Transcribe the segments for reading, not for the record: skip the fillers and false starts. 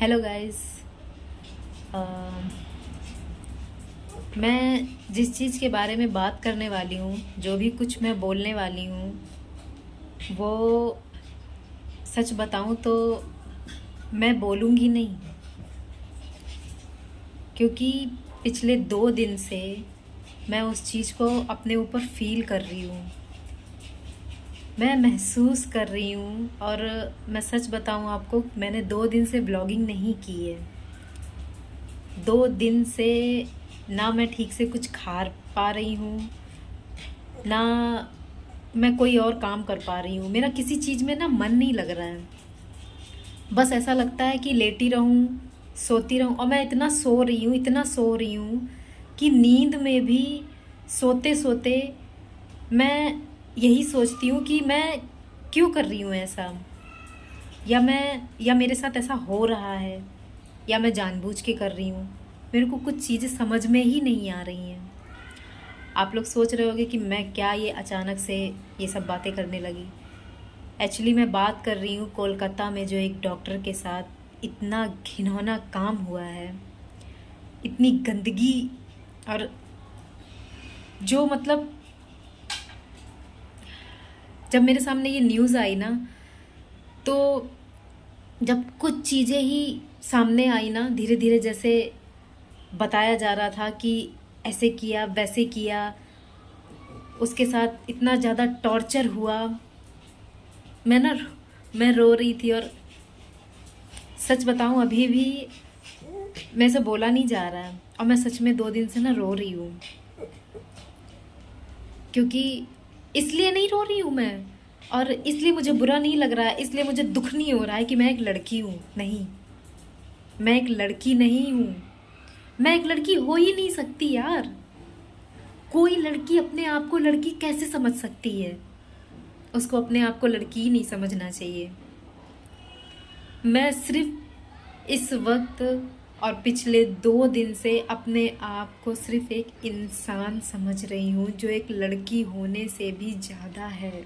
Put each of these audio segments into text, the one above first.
Hello guys. मैं जिस चीज़ के बारे में बात करने वाली हूँ, जो भी कुछ मैं बोलने वाली हूँ, वो सच बताऊँ तो मैं बोलूँगी नहीं, क्योंकि पिछले 2 दिन से मैं उस चीज़ को अपने ऊपर फील कर रही हूँ, मैं महसूस कर रही हूँ। और मैं सच बताऊँ आपको, मैंने 2 दिन से ब्लॉगिंग नहीं की है। 2 दिन से ना मैं ठीक से कुछ खा पा रही हूँ, ना मैं कोई और काम कर पा रही हूँ। मेरा किसी चीज़ में ना मन नहीं लग रहा है। बस ऐसा लगता है कि लेटी रहूँ, सोती रहूँ। और मैं इतना सो रही हूँ, इतना सो रही हूँ कि नींद में भी सोते सोते मैं यही सोचती हूँ कि मैं क्यों कर रही हूँ ऐसा, या मेरे साथ ऐसा हो रहा है, या मैं जानबूझ के कर रही हूँ। मेरे को कुछ चीज़ें समझ में ही नहीं आ रही हैं। आप लोग सोच रहे होंगे कि मैं क्या ये अचानक से ये सब बातें करने लगी। एक्चुअली मैं बात कर रही हूँ कोलकाता में जो एक डॉक्टर के साथ इतना घिनौना काम हुआ है, इतनी गंदगी। और जो मतलब जब मेरे सामने ये न्यूज़ आई ना, तो जब कुछ चीज़ें ही सामने आई ना, धीरे धीरे जैसे बताया जा रहा था कि ऐसे किया वैसे किया, उसके साथ इतना ज़्यादा टॉर्चर हुआ। मैं ना मैं रो रही थी। और सच बताऊं, अभी भी मेरे से बोला नहीं जा रहा है। और मैं सच में 2 दिन से ना रो रही हूँ, क्योंकि इसलिए नहीं रो रही हूँ मैं, और इसलिए मुझे बुरा नहीं लग रहा है, इसलिए मुझे दुख नहीं हो रहा है कि मैं एक लड़की हूँ। नहीं, मैं एक लड़की नहीं हूँ। मैं एक लड़की हो ही नहीं सकती यार। कोई लड़की अपने आप को लड़की कैसे समझ सकती है? उसको अपने आप को लड़की ही नहीं समझना चाहिए। मैं सिर्फ इस वक्त और पिछले 2 दिन से अपने आप को सिर्फ एक इंसान समझ रही हूँ, जो एक लड़की होने से भी ज़्यादा है।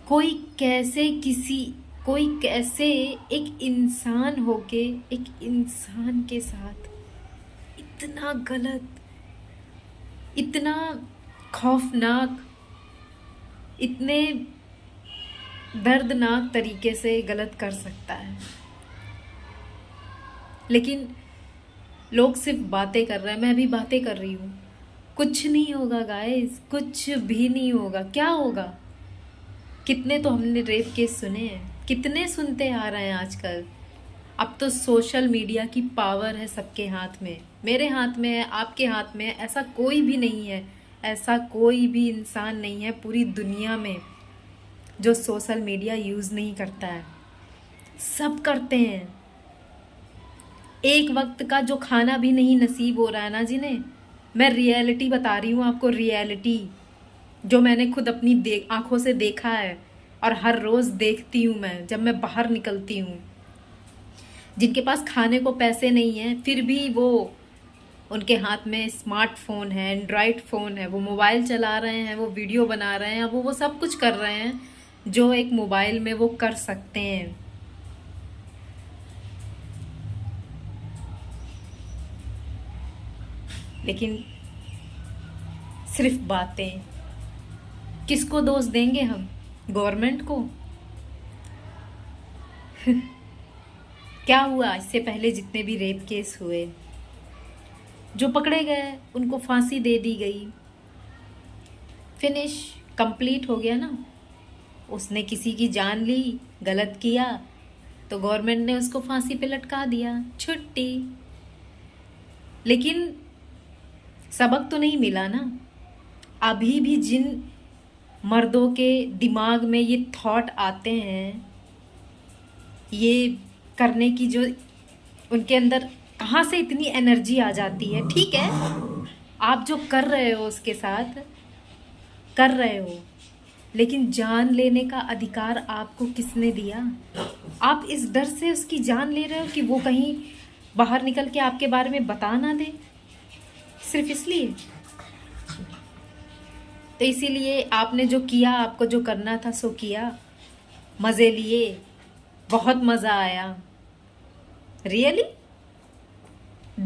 कोई कैसे किसी कोई कैसे एक इंसान होके एक इंसान के साथ इतना गलत, इतना खौफनाक, इतने दर्दनाक तरीके से गलत कर सकता है। लेकिन लोग सिर्फ बातें कर रहे हैं, मैं भी बातें कर रही हूँ। कुछ नहीं होगा गाइस, कुछ भी नहीं होगा। क्या होगा? कितने तो हमने रेप केस सुने हैं, कितने सुनते आ रहे हैं आजकल। अब तो सोशल मीडिया की पावर है सबके हाथ में, मेरे हाथ में है, आपके हाथ में है। ऐसा कोई भी नहीं है, ऐसा कोई भी इंसान नहीं है पूरी दुनिया में जो सोशल मीडिया यूज़ नहीं करता है। सब करते हैं। एक वक्त का जो खाना भी नहीं नसीब हो रहा है ना जिन्हें, मैं रियलिटी बता रही हूँ आपको, रियलिटी जो मैंने खुद अपनी आंखों से देखा है और हर रोज़ देखती हूँ मैं जब मैं बाहर निकलती हूँ। जिनके पास खाने को पैसे नहीं हैं, फिर भी वो उनके हाथ में स्मार्टफोन है, एंड्रॉयड फ़ोन है, वो मोबाइल चला रहे हैं, वो वीडियो बना रहे हैं, वो सब कुछ कर रहे हैं जो एक मोबाइल में वो कर सकते हैं। लेकिन सिर्फ बातें। किसको दोष देंगे हम? गवर्नमेंट को? क्या हुआ इससे पहले जितने भी रेप केस हुए, जो पकड़े गए उनको फांसी दे दी गई, फिनिश, कंप्लीट हो गया ना। उसने किसी की जान ली, गलत किया, तो गवर्नमेंट ने उसको फांसी पे लटका दिया, छुट्टी। लेकिन सबक तो नहीं मिला ना। अभी भी जिन मर्दों के दिमाग में ये थॉट आते हैं, ये करने की, जो उनके अंदर कहाँ से इतनी एनर्जी आ जाती है। ठीक है, आप जो कर रहे हो उसके साथ कर रहे हो, लेकिन जान लेने का अधिकार आपको किसने दिया? आप इस डर से उसकी जान ले रहे हो कि वो कहीं बाहर निकल के आपके बारे में बता ना दे, सिर्फ इसलिए। तो इसीलिए आपने जो किया, आपको जो करना था सो किया, मज़े लिए, बहुत मजा आया। रियली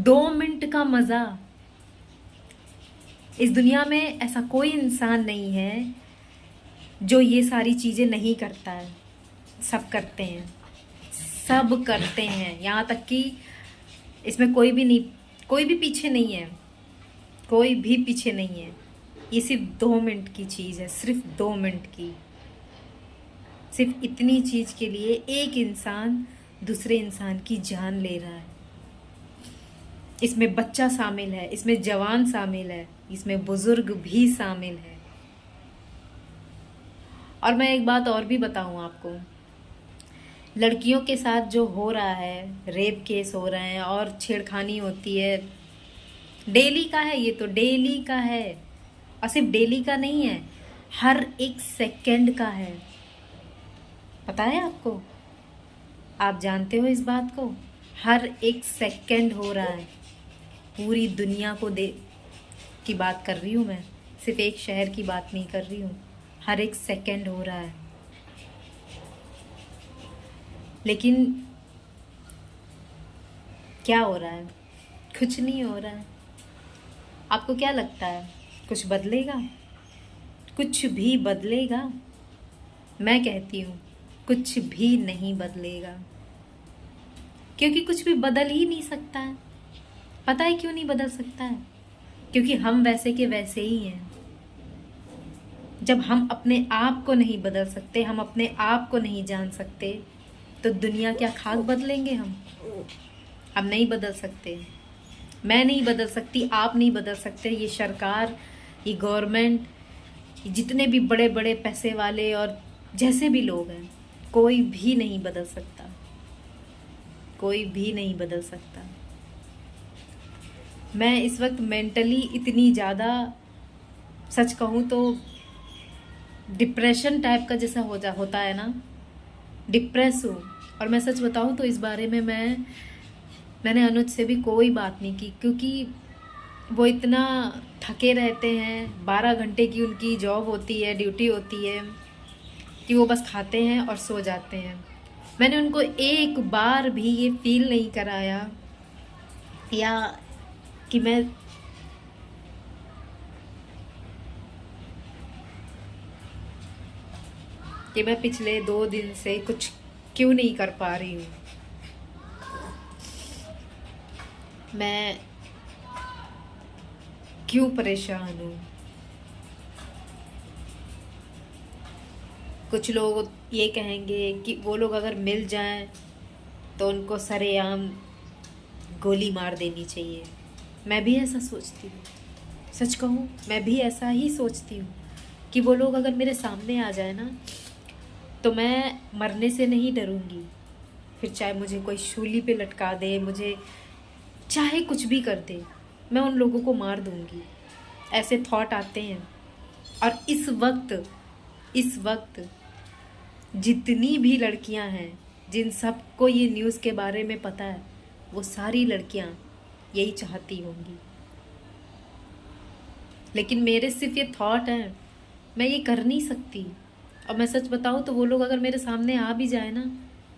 2 मिनट का मजा। इस दुनिया में ऐसा कोई इंसान नहीं है जो ये सारी चीजें नहीं करता है। सब करते हैं, सब करते हैं, यहाँ तक कि इसमें कोई भी पीछे नहीं है, कोई भी पीछे नहीं है। ये सिर्फ 2 मिनट की चीज़ है, सिर्फ 2 मिनट की। सिर्फ इतनी चीज़ के लिए एक इंसान दूसरे इंसान की जान ले रहा है। इसमें बच्चा शामिल है, इसमें जवान शामिल है, इसमें बुजुर्ग भी शामिल है। और मैं एक बात और भी बताऊं आपको, लड़कियों के साथ जो हो रहा है, रेप केस हो रहे हैं और छेड़खानी होती है, डेली का है। ये तो डेली का है, और सिर्फ डेली का नहीं है, हर एक सेकंड का है। पता है आपको? आप जानते हो इस बात को? हर एक सेकंड हो रहा है। पूरी दुनिया को की बात कर रही हूँ मैं, सिर्फ एक शहर की बात नहीं कर रही हूँ। हर एक सेकंड हो रहा है। लेकिन क्या हो रहा है? कुछ नहीं हो रहा है। आपको क्या लगता है कुछ बदलेगा? कुछ भी बदलेगा? मैं कहती हूँ कुछ भी नहीं बदलेगा, क्योंकि कुछ भी बदल ही नहीं सकता है। पता है क्यों नहीं बदल सकता है? क्योंकि हम वैसे के वैसे ही हैं। जब हम अपने आप को नहीं बदल सकते, हम अपने आप को नहीं जान सकते, तो दुनिया क्या खाक बदलेंगे हम नहीं बदल सकते। मैं नहीं बदल सकती, आप नहीं बदल सकते, ये सरकार, ये गवर्नमेंट, जितने भी बड़े बड़े पैसे वाले और जैसे भी लोग हैं, कोई भी नहीं बदल सकता, कोई भी नहीं बदल सकता। मैं इस वक्त मेंटली इतनी ज़्यादा, सच कहूँ तो डिप्रेशन टाइप का जैसा होता है ना, डिप्रेस हूँ। और मैं सच बताऊँ तो इस बारे में मैंने अनुज से भी कोई बात नहीं की, क्योंकि वो इतना थके रहते हैं। 12 घंटे की उनकी जॉब होती है, ड्यूटी होती है, कि वो बस खाते हैं और सो जाते हैं। मैंने उनको एक बार भी ये फील नहीं कराया या कि मैं पिछले 2 दिन से कुछ क्यों नहीं कर पा रही हूँ। मैं क्यों परेशान हूँ। कुछ लोग ये कहेंगे कि वो लोग अगर मिल जाएं तो उनको सरेआम गोली मार देनी चाहिए। मैं भी ऐसा सोचती हूँ, सच कहूँ मैं भी ऐसा ही सोचती हूँ कि वो लोग अगर मेरे सामने आ जाए ना, तो मैं मरने से नहीं डरूंगी। फिर चाहे मुझे कोई शूली पे लटका दे, मुझे चाहे कुछ भी कर दे, मैं उन लोगों को मार दूंगी। ऐसे थॉट आते हैं। और इस वक्त जितनी भी लड़कियां हैं, जिन सबको ये न्यूज़ के बारे में पता है, वो सारी लड़कियां यही चाहती होंगी। लेकिन मेरे सिर्फ ये थॉट है, मैं ये कर नहीं सकती। और मैं सच बताऊँ तो वो लोग अगर मेरे सामने आ भी जाए ना,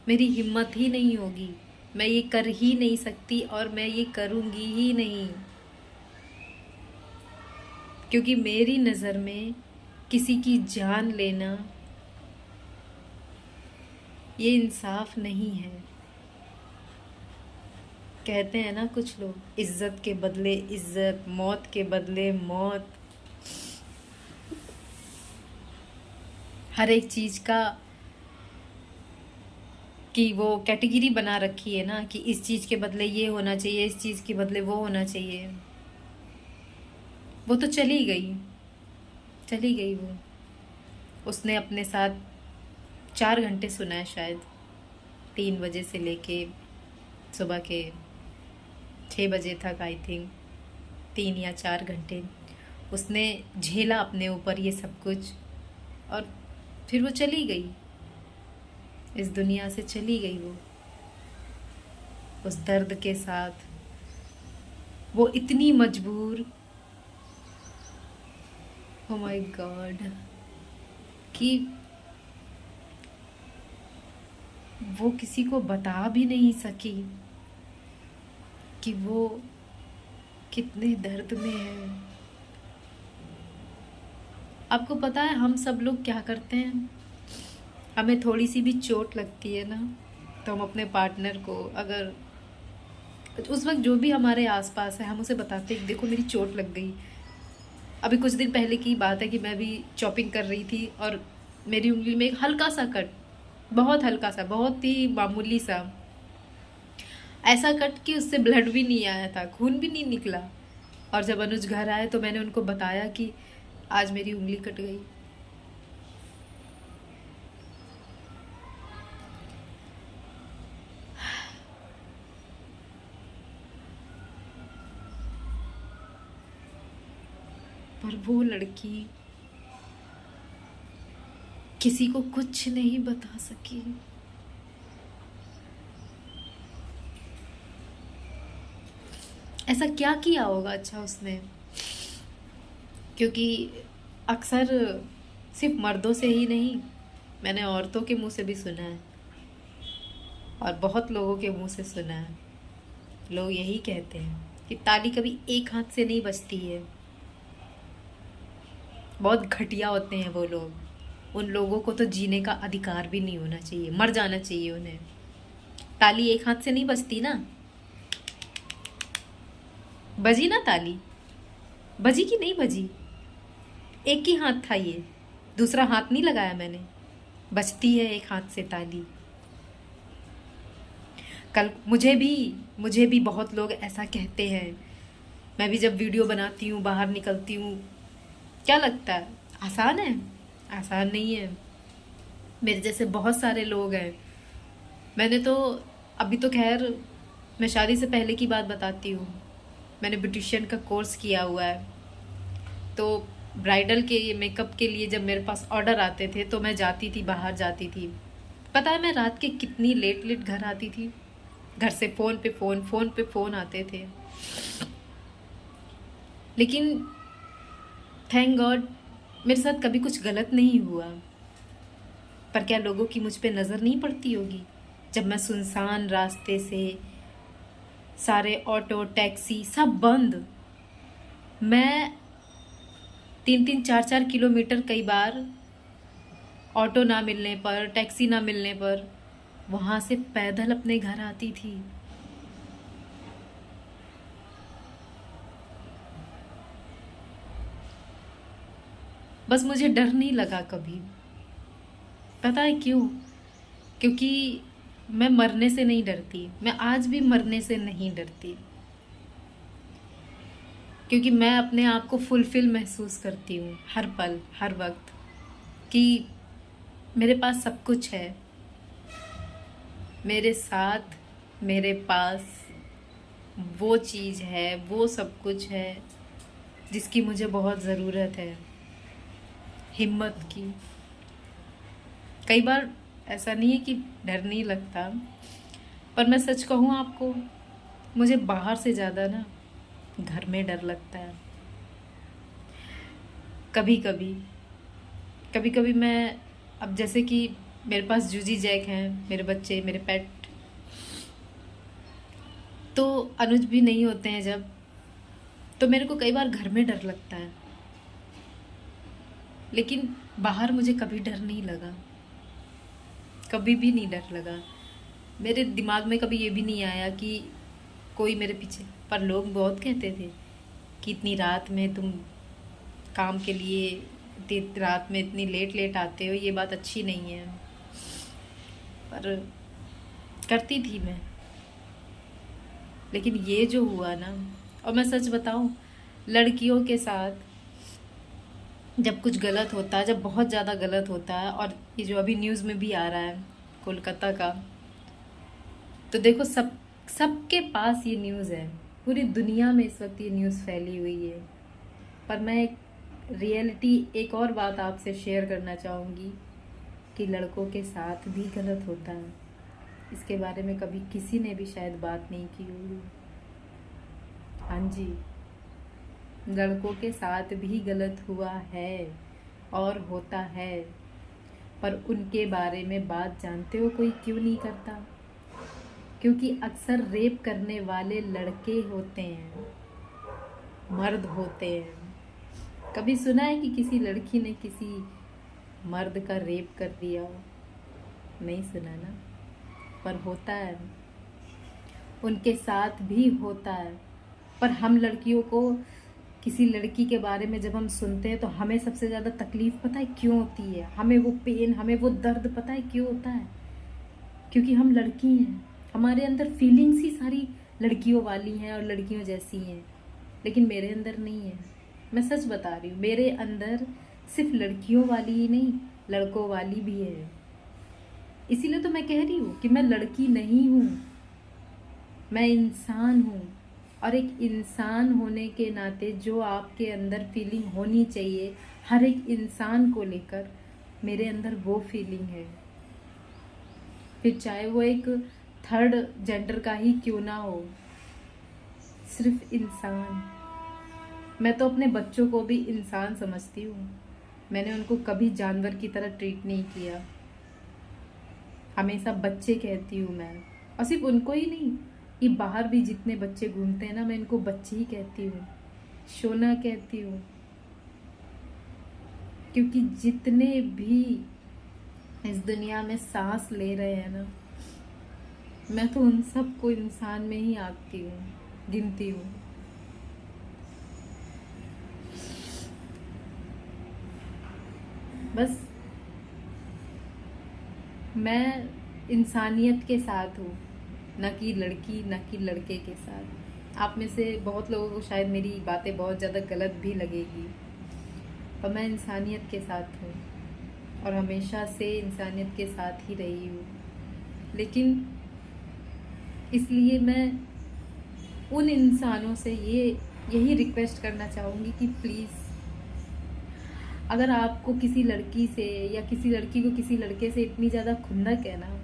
मेरी हिम्मत ही नहीं होगी, मैं ये कर ही नहीं सकती और मैं ये करूँगी ही नहीं। क्योंकि मेरी नज़र में किसी की जान लेना ये इंसाफ नहीं है। कहते हैं ना कुछ लोग, इज्जत के बदले इज्जत, मौत के बदले मौत। हर एक चीज़ का कि वो कैटेगरी बना रखी है ना, कि इस चीज़ के बदले ये होना चाहिए, इस चीज़ के बदले वो होना चाहिए। वो तो चली गई वो। उसने अपने साथ 4 घंटे सुना है शायद, 3 बजे से लेके सुबह के 6 बजे तक, आई थिंक 3 या 4 घंटे उसने झेला अपने ऊपर ये सब कुछ, और फिर वो चली गई, इस दुनिया से चली गई वो, उस दर्द के साथ। वो इतनी मजबूर, ओ माय गॉड, कि वो किसी को बता भी नहीं सकी कि वो कितने दर्द में है। आपको पता है हम सब लोग क्या करते हैं? हमें थोड़ी सी भी चोट लगती है ना, तो हम अपने पार्टनर को, अगर उस वक्त जो भी हमारे आसपास है, हम उसे बताते हैं देखो मेरी चोट लग गई। अभी कुछ दिन पहले की बात है कि मैं भी चॉपिंग कर रही थी और मेरी उंगली में एक हल्का सा कट, बहुत हल्का सा, बहुत ही मामूली सा, ऐसा कट कि उससे ब्लड भी नहीं आया था, खून भी नहीं निकला। और जब अनुज घर आए तो मैंने उनको बताया कि आज मेरी उंगली कट गई। पर वो लड़की किसी को कुछ नहीं बता सकी। ऐसा क्या किया होगा अच्छा उसने? क्योंकि अक्सर सिर्फ मर्दों से ही नहीं, मैंने औरतों के मुंह से भी सुना है और बहुत लोगों के मुंह से सुना है। लोग यही कहते हैं कि ताली कभी एक हाथ से नहीं बजती है। बहुत घटिया होते हैं वो लोग। उन लोगों को तो जीने का अधिकार भी नहीं होना चाहिए, मर जाना चाहिए उन्हें। ताली एक हाथ से नहीं बजती ना। बजी ना ताली? बजी कि नहीं बजी? एक ही हाथ था ये, दूसरा हाथ नहीं लगाया मैंने। बजती है एक हाथ से ताली। कल मुझे भी बहुत लोग ऐसा कहते हैं। मैं भी जब वीडियो बनाती हूँ, बाहर निकलती हूँ, क्या लगता है आसान है? आसान नहीं है। मेरे जैसे बहुत सारे लोग हैं। मैंने तो अभी तो खैर, मैं शादी से पहले की बात बताती हूँ। मैंने ब्यूटिशियन का कोर्स किया हुआ है, तो ब्राइडल के मेकअप के लिए जब मेरे पास ऑर्डर आते थे तो मैं जाती थी, बाहर जाती थी। पता है मैं रात के कितनी लेट लेट घर आती थी? घर से फ़ोन पे फ़ोन, फ़ोन पे फ़ोन आते थे। लेकिन थैंक गॉड मेरे साथ कभी कुछ गलत नहीं हुआ। पर क्या लोगों की मुझ पे नज़र नहीं पड़ती होगी? जब मैं सुनसान रास्ते से, सारे ऑटो टैक्सी सब बंद, मैं 3-4 किलोमीटर कई बार ऑटो ना मिलने पर, टैक्सी ना मिलने पर, वहाँ से पैदल अपने घर आती थी। बस मुझे डर नहीं लगा कभी। पता है क्यों? क्योंकि मैं मरने से नहीं डरती। मैं आज भी मरने से नहीं डरती, क्योंकि मैं अपने आप को फुलफिल महसूस करती हूँ हर पल, हर वक्त, कि मेरे पास सब कुछ है। मेरे साथ, मेरे पास वो चीज़ है, वो सब कुछ है जिसकी मुझे बहुत ज़रूरत है, हिम्मत की। कई बार ऐसा नहीं है कि डर नहीं लगता, पर मैं सच कहूँ आपको, मुझे बाहर से ज़्यादा ना घर में डर लगता है। कभी कभी कभी कभी मैं, अब जैसे कि मेरे पास जूजी जैक हैं, मेरे बच्चे, मेरे पेट, तो अनुज भी नहीं होते हैं जब, तो मेरे को कई बार घर में डर लगता है। लेकिन बाहर मुझे कभी डर नहीं लगा, कभी भी नहीं डर लगा। मेरे दिमाग में कभी ये भी नहीं आया कि कोई मेरे पीछे। पर लोग बहुत कहते थे कि इतनी रात में तुम काम के लिए, इतनी रात में इतनी लेट लेट आते हो, ये बात अच्छी नहीं है। पर करती थी मैं। लेकिन ये जो हुआ ना, और मैं सच बताऊं, लड़कियों के साथ जब कुछ गलत होता है, जब बहुत ज़्यादा गलत होता है, और ये जो अभी न्यूज़ में भी आ रहा है कोलकाता का, तो देखो सबके पास ये न्यूज़ है। पूरी दुनिया में इस वक्त ये न्यूज़ फैली हुई है। पर मैं एक रियलिटी, एक और बात आपसे शेयर करना चाहूँगी कि लड़कों के साथ भी गलत होता है। इसके बारे में कभी किसी ने भी शायद बात नहीं की होगी। हाँ जी, लड़कों के साथ भी गलत हुआ है और होता है। पर उनके बारे में बात जानते हो कोई क्यों नहीं करता? क्योंकि अक्सर रेप करने वाले लड़के होते हैं, मर्द होते हैं। कभी सुना है कि किसी लड़की ने किसी मर्द का रेप कर दिया हो? नहीं सुना ना। पर होता है, उनके साथ भी होता है। पर हम लड़कियों को किसी लड़की के बारे में जब हम सुनते हैं तो हमें सबसे ज़्यादा तकलीफ़ पता है क्यों होती है? हमें वो पेन, हमें वो दर्द पता है क्यों होता है? क्योंकि हम लड़की हैं, हमारे अंदर फीलिंग्स ही सारी लड़कियों वाली हैं और लड़कियों जैसी हैं। लेकिन मेरे अंदर नहीं है, मैं सच बता रही हूँ। मेरे अंदर सिर्फ लड़कियों वाली ही नहीं, लड़कों वाली भी है। इसीलिए तो मैं कह रही हूँ कि मैं लड़की नहीं हूँ, मैं इंसान हूँ। और एक इंसान होने के नाते जो आपके अंदर फीलिंग होनी चाहिए हर एक इंसान को लेकर, मेरे अंदर वो फीलिंग है। फिर चाहे वो एक थर्ड जेंडर का ही क्यों ना हो, सिर्फ इंसान। मैं तो अपने बच्चों को भी इंसान समझती हूँ। मैंने उनको कभी जानवर की तरह ट्रीट नहीं किया, हमेशा बच्चे कहती हूँ मैं। और सिर्फ उनको ही नहीं, ये बाहर भी जितने बच्चे घूमते हैं ना, मैं इनको बच्चे ही कहती हूँ, सोना कहती हूँ। क्योंकि जितने भी इस दुनिया में सांस ले रहे हैं ना, मैं तो उन सब को इंसान में ही आती हूँ, गिनती हूँ। बस मैं इंसानियत के साथ हूँ, न कि लड़की, न कि लड़के के साथ। आप में से बहुत लोगों को शायद मेरी बातें बहुत ज़्यादा गलत भी लगेगी, पर मैं इंसानियत के साथ हूँ और हमेशा से इंसानियत के साथ ही रही हूँ। लेकिन इसलिए मैं उन इंसानों से यही रिक्वेस्ट करना चाहूँगी कि प्लीज़, अगर आपको किसी लड़की से या किसी लड़की को किसी लड़के से इतनी ज़्यादा खुंदक है ना,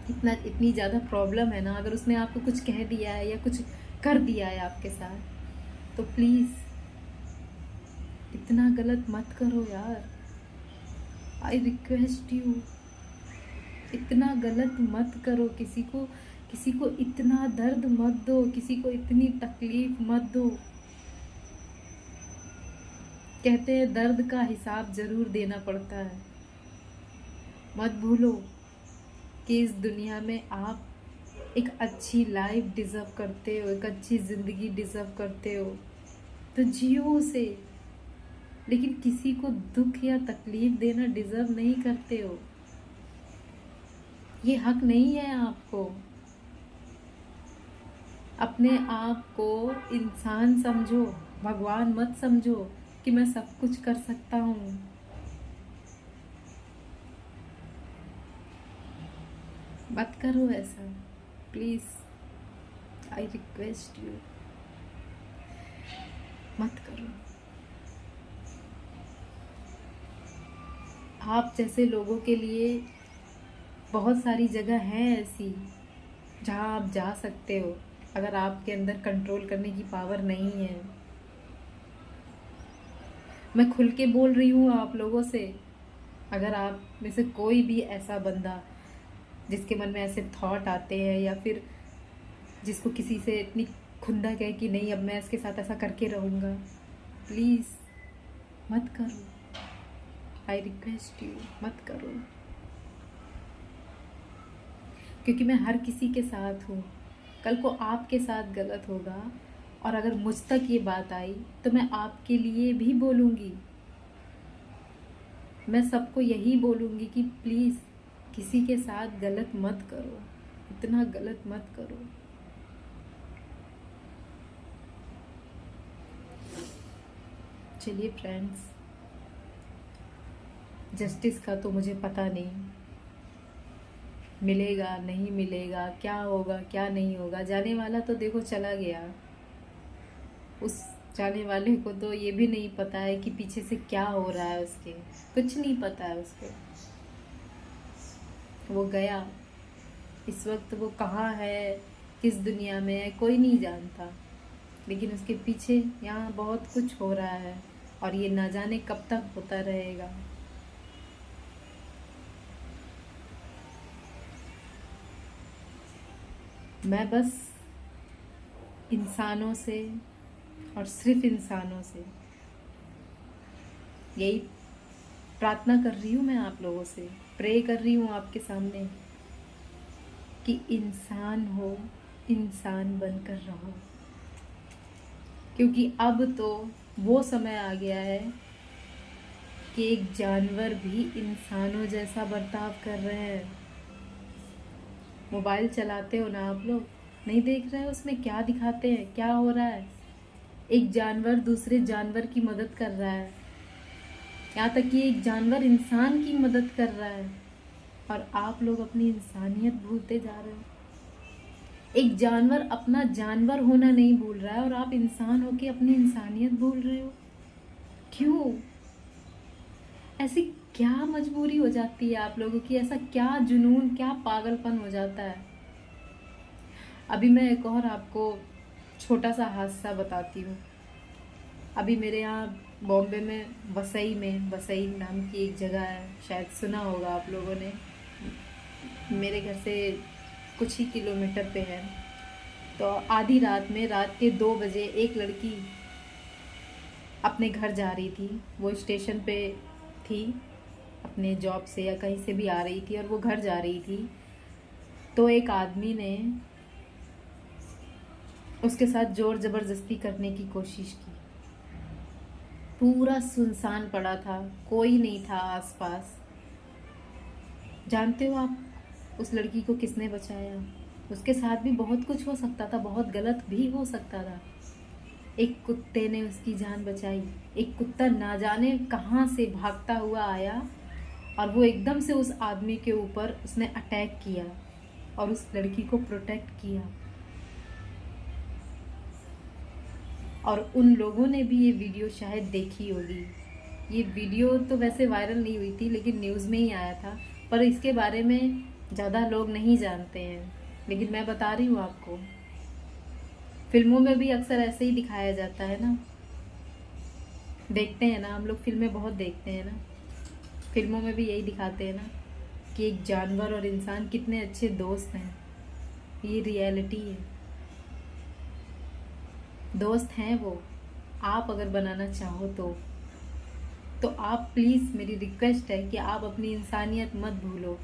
इतनी ज़्यादा प्रॉब्लम है ना, अगर उसने आपको कुछ कह दिया है या कुछ कर दिया है आपके साथ, तो प्लीज़ इतना गलत मत करो यार। आई रिक्वेस्ट यू, इतना गलत मत करो। किसी को इतना दर्द मत दो, किसी को इतनी तकलीफ मत दो। कहते हैं दर्द का हिसाब ज़रूर देना पड़ता है। मत भूलो कि इस दुनिया में आप एक अच्छी लाइफ डिज़र्व करते हो, एक अच्छी ज़िंदगी डिज़र्व करते हो, तो जियो उसे। लेकिन किसी को दुख या तकलीफ देना डिज़र्व नहीं करते हो, ये हक नहीं है आपको। अपने आप को इंसान समझो, भगवान मत समझो कि मैं सब कुछ कर सकता हूँ। मत करो ऐसा, प्लीज़, आई रिक्वेस्ट यू, मत करो। आप जैसे लोगों के लिए बहुत सारी जगह हैं ऐसी जहाँ आप जा सकते हो, अगर आपके अंदर कंट्रोल करने की पावर नहीं है। मैं खुल के बोल रही हूँ आप लोगों से, अगर आप में से कोई भी ऐसा बंदा जिसके मन में ऐसे थॉट आते हैं या फिर जिसको किसी से इतनी खुंदक है कि नहीं अब मैं इसके साथ ऐसा करके रहूँगा, प्लीज़ मत करो। आई रिक्वेस्ट यू, मत करो। क्योंकि मैं हर किसी के साथ हूँ। कल को आपके साथ गलत होगा और अगर मुझ तक ये बात आई तो मैं आपके लिए भी बोलूँगी। मैं सबको यही बोलूँगी कि प्लीज़ किसी के साथ गलत मत करो, इतना गलत मत करो। चलिए फ्रेंड्स, जस्टिस का तो मुझे पता नहीं, मिलेगा नहीं मिलेगा, क्या होगा क्या नहीं होगा। जाने वाला तो देखो चला गया, उस जाने वाले को तो ये भी नहीं पता है कि पीछे से क्या हो रहा है, उसके कुछ नहीं पता है उसको। वो गया, इस वक्त वो कहाँ है, किस दुनिया में है, कोई नहीं जानता। लेकिन उसके पीछे यहाँ बहुत कुछ हो रहा है और ये ना जाने कब तक होता रहेगा। मैं बस इंसानों से और सिर्फ इंसानों से यही प्रार्थना कर रही हूँ, मैं आप लोगों से प्रे कर रही हूँ आपके सामने कि इंसान हो, इंसान बनकर रहो। क्योंकि अब तो वो समय आ गया है कि एक जानवर भी इंसानों जैसा बर्ताव कर रहे हैं। मोबाइल चलाते हो ना आप लोग, नहीं देख रहे हो उसमें क्या दिखाते हैं, क्या हो रहा है। एक जानवर दूसरे जानवर की मदद कर रहा है, यहाँ तक कि एक जानवर इंसान की मदद कर रहा है, और आप लोग अपनी इंसानियत भूलते जा रहे हो। एक जानवर अपना जानवर होना नहीं भूल रहा है और आप इंसान होके अपनी इंसानियत भूल रहे हो। क्यों? ऐसी क्या मजबूरी हो जाती है आप लोगों की, ऐसा क्या जुनून, क्या पागलपन हो जाता है। अभी मैं एक और आपको छोटा सा हादसा बताती हूँ। अभी मेरे यहाँ बॉम्बे में वसई नाम की एक जगह है, शायद सुना होगा आप लोगों ने। मेरे घर से कुछ ही किलोमीटर पे है। तो आधी रात में, रात के 2 बजे एक लड़की अपने घर जा रही थी। वो स्टेशन पे थी, अपने जॉब से या कहीं से भी आ रही थी और वो घर जा रही थी। तो एक आदमी ने उसके साथ जोर ज़बरदस्ती करने की कोशिश की। पूरा सुनसान पड़ा था, कोई नहीं था आसपास। जानते हो आप उस लड़की को किसने बचाया? उसके साथ भी बहुत कुछ हो सकता था, बहुत गलत भी हो सकता था। एक कुत्ते ने उसकी जान बचाई। एक कुत्ता ना जाने कहाँ से भागता हुआ आया और वो एकदम से उस आदमी के ऊपर उसने अटैक किया और उस लड़की को प्रोटेक्ट किया। और उन लोगों ने भी ये वीडियो शायद देखी होगी। ये वीडियो तो वैसे वायरल नहीं हुई थी, लेकिन न्यूज़ में ही आया था, पर इसके बारे में ज़्यादा लोग नहीं जानते हैं। लेकिन मैं बता रही हूँ आपको, फिल्मों में भी अक्सर ऐसे ही दिखाया जाता है ना। देखते हैं ना हम लोग, फिल्में बहुत देखते हैं ना। फिल्मों में भी यही दिखाते हैं ना कि एक जानवर और इंसान कितने अच्छे दोस्त हैं। ये रियलिटी है, दोस्त हैं वो। आप अगर बनाना चाहो तो आप प्लीज़, मेरी रिक्वेस्ट है कि आप अपनी इंसानियत मत भूलो।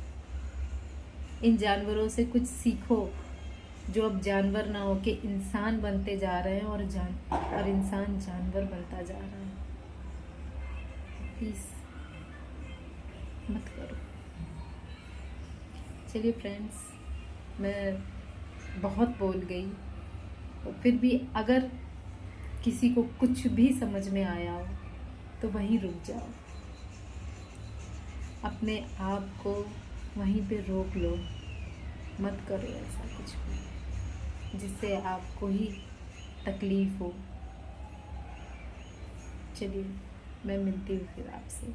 इन जानवरों से कुछ सीखो जो अब जानवर ना होके इंसान बनते जा रहे हैं और इंसान जानवर बनता जा रहा है। प्लीज़ मत करो। चलिए फ्रेंड्स, मैं बहुत बोल गई, और फिर भी अगर किसी को कुछ भी समझ में आया हो तो वहीं रुक जाओ, अपने आप को वहीं पे रोक लो। मत करो ऐसा कुछ भी जिससे आपको ही तकलीफ़ हो। चलिए, मैं मिलती हूँ फिर आपसे।